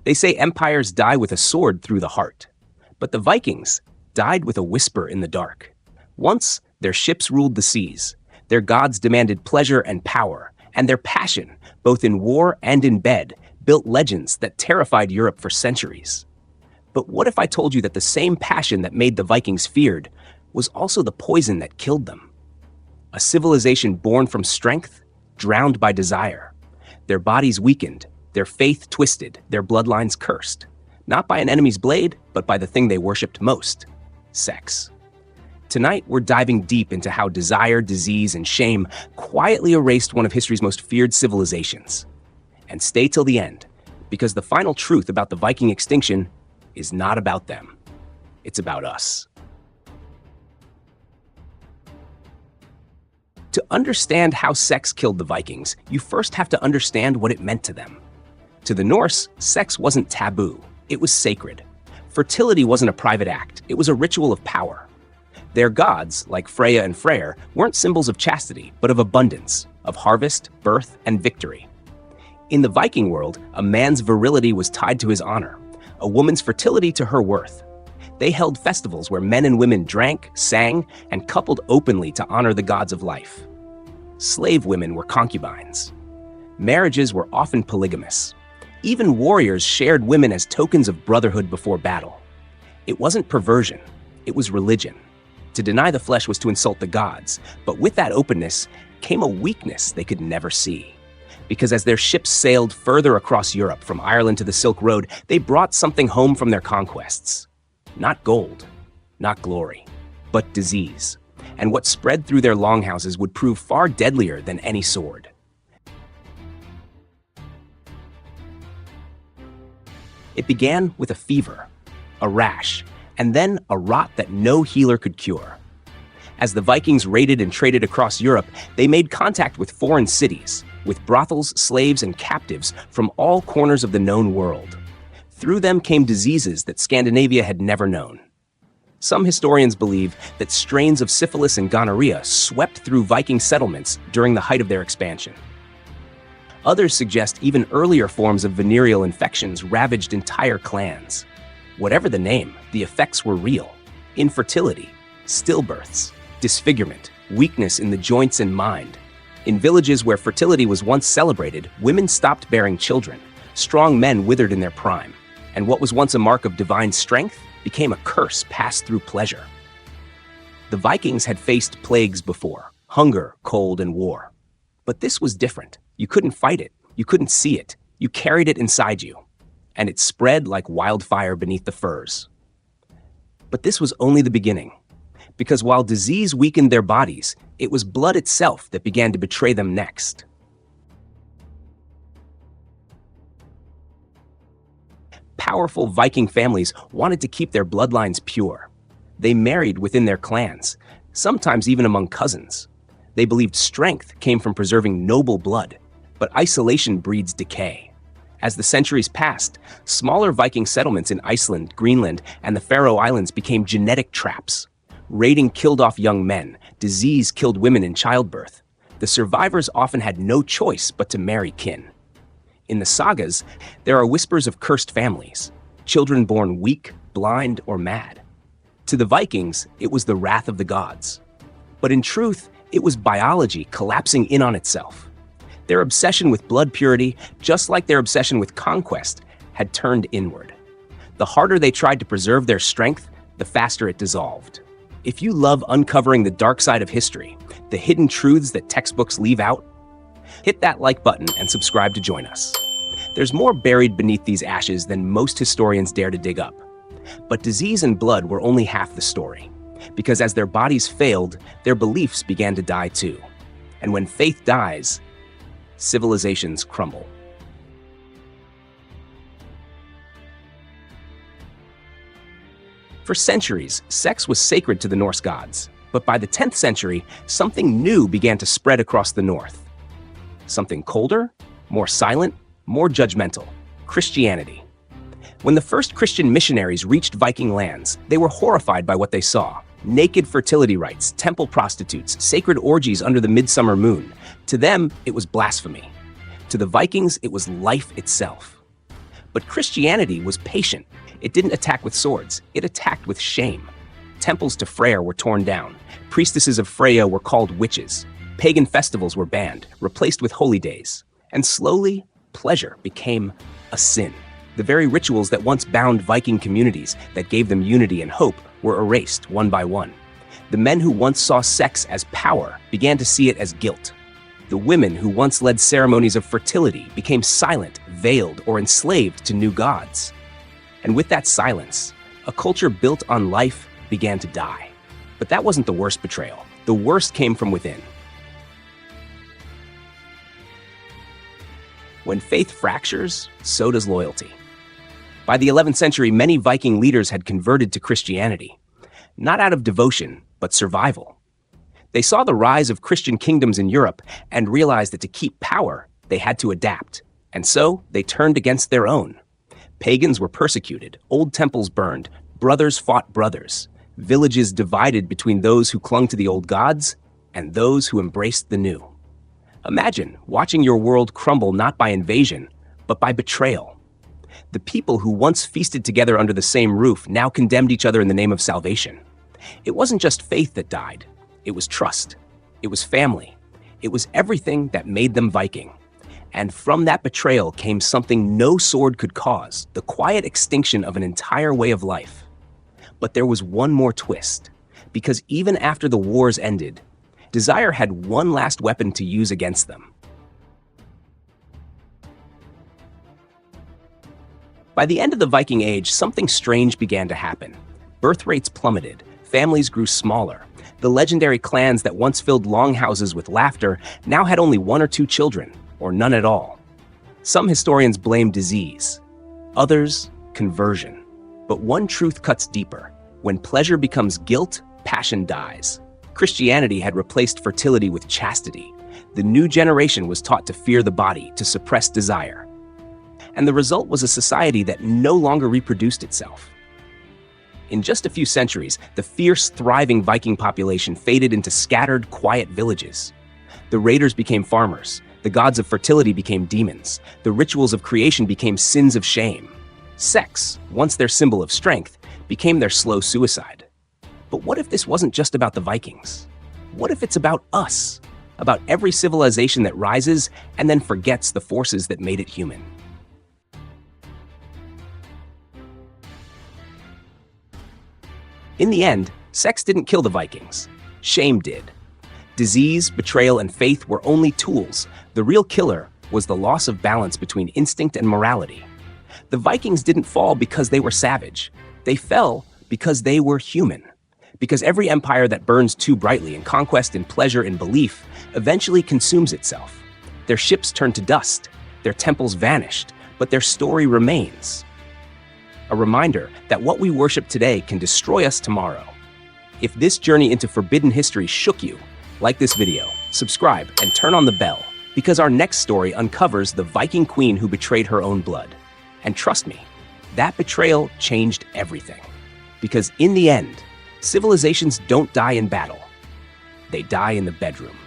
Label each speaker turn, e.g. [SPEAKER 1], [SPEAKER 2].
[SPEAKER 1] They say empires die with a sword through the heart. But the Vikings died with a whisper in the dark. Once, their ships ruled the seas. Their gods demanded pleasure and power, and their passion, both in war and in bed, built legends that terrified Europe for centuries. But what if I told you that the same passion that made the Vikings feared was also the poison that killed them? A civilization born from strength, drowned by desire. Their bodies weakened, their faith twisted, their bloodlines cursed. Not by an enemy's blade, but by the thing they worshipped most: sex. Tonight, we're diving deep into how desire, disease, and shame quietly erased one of history's most feared civilizations. And stay till the end, because the final truth about the Viking extinction is not about them. It's about us. To understand how sex killed the Vikings, you first have to understand what it meant to them. To the Norse, sex wasn't taboo. It was sacred. Fertility wasn't a private act. It was a ritual of power. Their gods, like Freya and Freyr, weren't symbols of chastity, but of abundance, of harvest, birth, and victory. In the Viking world, a man's virility was tied to his honor, a woman's fertility to her worth. They held festivals where men and women drank, sang, and coupled openly to honor the gods of life. Slave women were concubines. Marriages were often polygamous. Even warriors shared women as tokens of brotherhood before battle. It wasn't perversion, it was religion. To deny the flesh was to insult the gods, but with that openness came a weakness they could never see. Because as their ships sailed further across Europe, from Ireland to the Silk Road, they brought something home from their conquests. Not gold, not glory, but disease. And what spread through their longhouses would prove far deadlier than any sword. It began with a fever, a rash, and then a rot that no healer could cure. As the Vikings raided and traded across Europe, they made contact with foreign cities, with brothels, slaves, and captives from all corners of the known world. Through them came diseases that Scandinavia had never known. Some historians believe that strains of syphilis and gonorrhea swept through Viking settlements during the height of their expansion. Others suggest even earlier forms of venereal infections ravaged entire clans. Whatever the name, the effects were real. Infertility, stillbirths, disfigurement, weakness in the joints and mind. In villages where fertility was once celebrated, women stopped bearing children. Strong men withered in their prime. And what was once a mark of divine strength became a curse passed through pleasure. The Vikings had faced plagues before: hunger, cold, and war. But this was different. You couldn't fight it. You couldn't see it. You carried it inside you. And it spread like wildfire beneath the furs. But this was only the beginning. Because while disease weakened their bodies, it was blood itself that began to betray them next. Powerful Viking families wanted to keep their bloodlines pure. They married within their clans, sometimes even among cousins. They believed strength came from preserving noble blood, but isolation breeds decay. As the centuries passed, smaller Viking settlements in Iceland, Greenland, and the Faroe Islands became genetic traps. Raiding killed off young men, disease killed women in childbirth. The survivors often had no choice but to marry kin. In the sagas, there are whispers of cursed families, children born weak, blind, or mad. To the Vikings, it was the wrath of the gods. But in truth, it was biology collapsing in on itself. Their obsession with blood purity, just like their obsession with conquest, had turned inward. The harder they tried to preserve their strength, the faster it dissolved. If you love uncovering the dark side of history, the hidden truths that textbooks leave out, hit that like button and subscribe to join us. There's more buried beneath these ashes than most historians dare to dig up. But disease and blood were only half the story, because as their bodies failed, their beliefs began to die too. And when faith dies, civilizations crumble. For centuries, sex was sacred to the Norse gods, but by the 10th century, something new began to spread across the north. Something colder, more silent, more judgmental: Christianity. When the first Christian missionaries reached Viking lands, they were horrified by what they saw: naked fertility rites, temple prostitutes, sacred orgies under the midsummer moon. To them, it was blasphemy. To the Vikings, it was life itself. But Christianity was patient. It didn't attack with swords, it attacked with shame. Temples to Freya were torn down. Priestesses of Freya were called witches. Pagan festivals were banned, replaced with holy days. And slowly, pleasure became a sin. The very rituals that once bound Viking communities, that gave them unity and hope, were erased one by one. The men who once saw sex as power began to see it as guilt. The women who once led ceremonies of fertility became silent, veiled, or enslaved to new gods. And with that silence, a culture built on life began to die. But that wasn't the worst betrayal. The worst came from within. When faith fractures, so does loyalty. By the 11th century, many Viking leaders had converted to Christianity, not out of devotion, but survival. They saw the rise of Christian kingdoms in Europe and realized that to keep power, they had to adapt. And so they turned against their own. Pagans were persecuted, old temples burned, brothers fought brothers, villages divided between those who clung to the old gods and those who embraced the new. Imagine watching your world crumble not by invasion, but by betrayal. The people who once feasted together under the same roof now condemned each other in the name of salvation. It wasn't just faith that died. It was trust. It was family. It was everything that made them Viking. And from that betrayal came something no sword could cause, the quiet extinction of an entire way of life. But there was one more twist, because even after the wars ended, desire had one last weapon to use against them. By the end of the Viking Age, something strange began to happen. Birth rates plummeted, families grew smaller. The legendary clans that once filled longhouses with laughter now had only one or two children, or none at all. Some historians blame disease, others conversion. But one truth cuts deeper. When pleasure becomes guilt, passion dies. Christianity had replaced fertility with chastity. The new generation was taught to fear the body, to suppress desire. And the result was a society that no longer reproduced itself. In just a few centuries, the fierce, thriving Viking population faded into scattered, quiet villages. The raiders became farmers. The gods of fertility became demons. The rituals of creation became sins of shame. Sex, once their symbol of strength, became their slow suicide. But what if this wasn't just about the Vikings? What if it's about us? About every civilization that rises and then forgets the forces that made it human? In the end, sex didn't kill the Vikings. Shame did. Disease, betrayal, and faith were only tools. The real killer was the loss of balance between instinct and morality. The Vikings didn't fall because they were savage. They fell because they were human. Because every empire that burns too brightly in conquest, in pleasure, in belief, eventually consumes itself. Their ships turned to dust. Their temples vanished. But their story remains. A reminder that what we worship today can destroy us tomorrow. If this journey into forbidden history shook you, like this video, subscribe, and turn on the bell, because our next story uncovers the Viking queen who betrayed her own blood. And trust me, that betrayal changed everything. Because in the end, civilizations don't die in battle. They die in the bedroom.